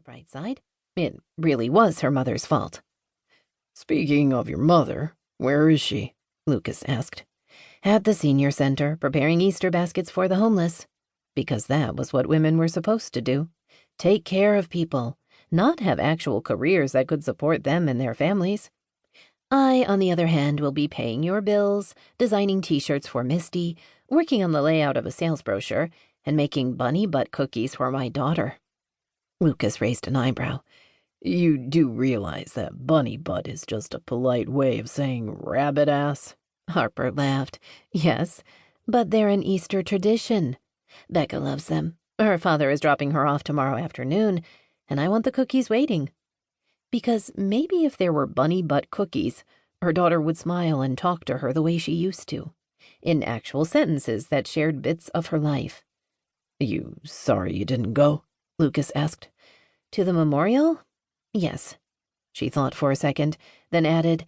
bright side, it really was her mother's fault. "Speaking of your mother, where is she?" Lucas asked. At the senior center, preparing Easter baskets for the homeless. Because that was what women were supposed to do. Take care of people, not have actual careers that could support them and their families. I, on the other hand, will be paying your bills, designing t-shirts for Misty, working on the layout of a sales brochure, and making bunny butt cookies for my daughter. Lucas raised an eyebrow. "You do realize that bunny butt is just a polite way of saying rabbit ass?" Harper laughed. Yes, but they're an Easter tradition. Becca loves them. Her father is dropping her off tomorrow afternoon, and I want the cookies waiting. Because maybe if there were bunny butt cookies, her daughter would smile and talk to her the way she used to, in actual sentences that shared bits of her life. "You sorry you didn't go?" Lucas asked. To the memorial? Yes. She thought for a second, then added,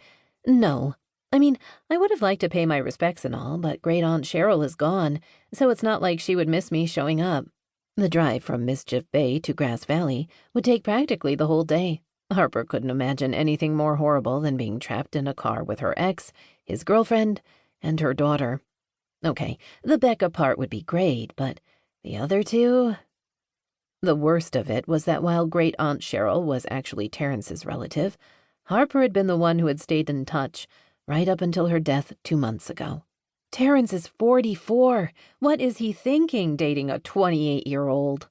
no. I mean, I would have liked to pay my respects and all, but Great Aunt Cheryl is gone, so it's not like she would miss me showing up. The drive from Mischief Bay to Grass Valley would take practically the whole day. Harper couldn't imagine anything more horrible than being trapped in a car with her ex, his girlfriend, and her daughter. Okay, the Becca part would be great, but the other two? The worst of it was that while Great Aunt Cheryl was actually Terrence's relative, Harper had been the one who had stayed in touch right up until her death 2 months ago. Terrence is 44. What is he thinking, dating a 28-year-old?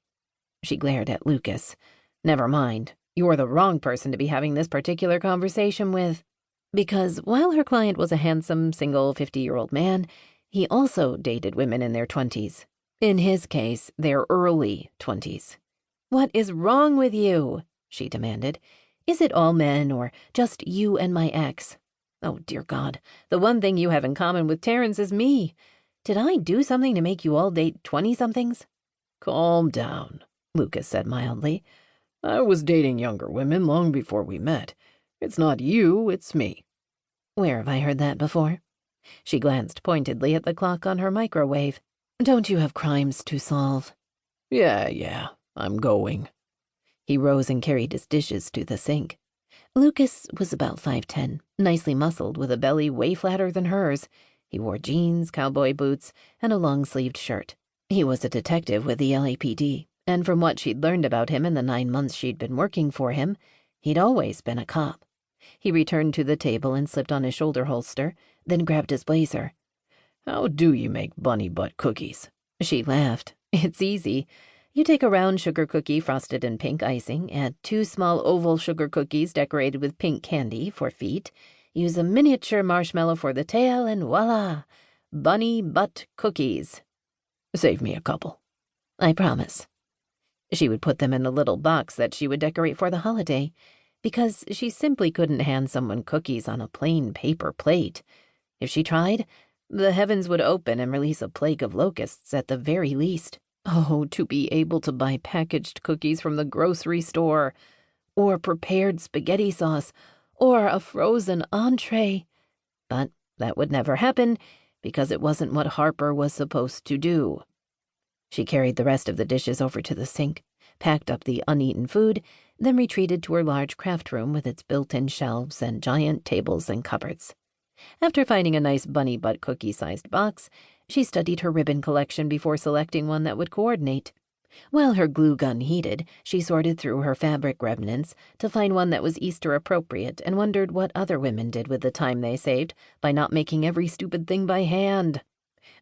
She glared at Lucas. Never mind. You're the wrong person to be having this particular conversation with. Because while her client was a handsome, single 50-year-old man, he also dated women in their 20s. In his case, their early 20s. What is wrong with you? She demanded. Is it all men or just you and my ex? Oh, dear God, the one thing you have in common with Terrence is me. Did I do something to make you all date 20-somethings? "Calm down," Lucas said mildly. "I was dating younger women long before we met. It's not you, it's me." Where have I heard that before? She glanced pointedly at the clock on her microwave. Don't you have crimes to solve? Yeah, I'm going. He rose and carried his dishes to the sink. Lucas was about 5'10", nicely muscled with a belly way flatter than hers. He wore jeans, cowboy boots, and a long-sleeved shirt. He was a detective with the LAPD, and from what she'd learned about him in the 9 months she'd been working for him, he'd always been a cop. He returned to the table and slipped on his shoulder holster, then grabbed his blazer. "How do you make bunny butt cookies?" She laughed. It's easy. You take a round sugar cookie frosted in pink icing, add 2 small oval sugar cookies decorated with pink candy for feet, use a miniature marshmallow for the tail, and voila! Bunny butt cookies. "Save me a couple." "I promise." She would put them in a little box that she would decorate for the holiday, because she simply couldn't hand someone cookies on a plain paper plate. If she tried, the heavens would open and release a plague of locusts at the very least. Oh, to be able to buy packaged cookies from the grocery store, or prepared spaghetti sauce, or a frozen entree. But that would never happen, because it wasn't what Harper was supposed to do. She carried the rest of the dishes over to the sink, packed up the uneaten food, then retreated to her large craft room with its built-in shelves and giant tables and cupboards. After finding a nice bunny butt cookie-sized box, she studied her ribbon collection before selecting one that would coordinate. While her glue gun heated, she sorted through her fabric remnants to find one that was Easter appropriate and wondered what other women did with the time they saved by not making every stupid thing by hand.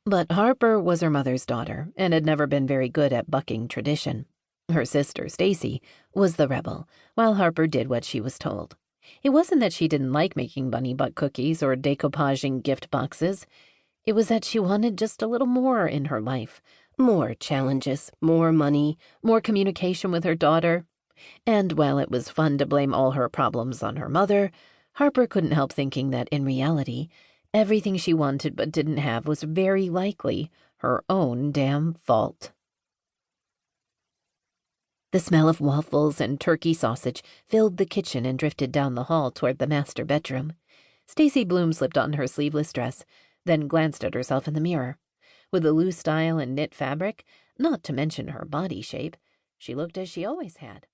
But Harper was her mother's daughter and had never been very good at bucking tradition. Her sister, Stacey, was the rebel, while Harper did what she was told. It wasn't that she didn't like making bunny butt cookies or decoupaging gift boxes. It was that she wanted just a little more in her life. More challenges, more money, more communication with her daughter. And while it was fun to blame all her problems on her mother, Harper couldn't help thinking that in reality, everything she wanted but didn't have was very likely her own damn fault. The smell of waffles and turkey sausage filled the kitchen and drifted down the hall toward the master bedroom. Stacey Bloom slipped on her sleeveless dress, then glanced at herself in the mirror. With the loose style and knit fabric, not to mention her body shape, she looked as she always had.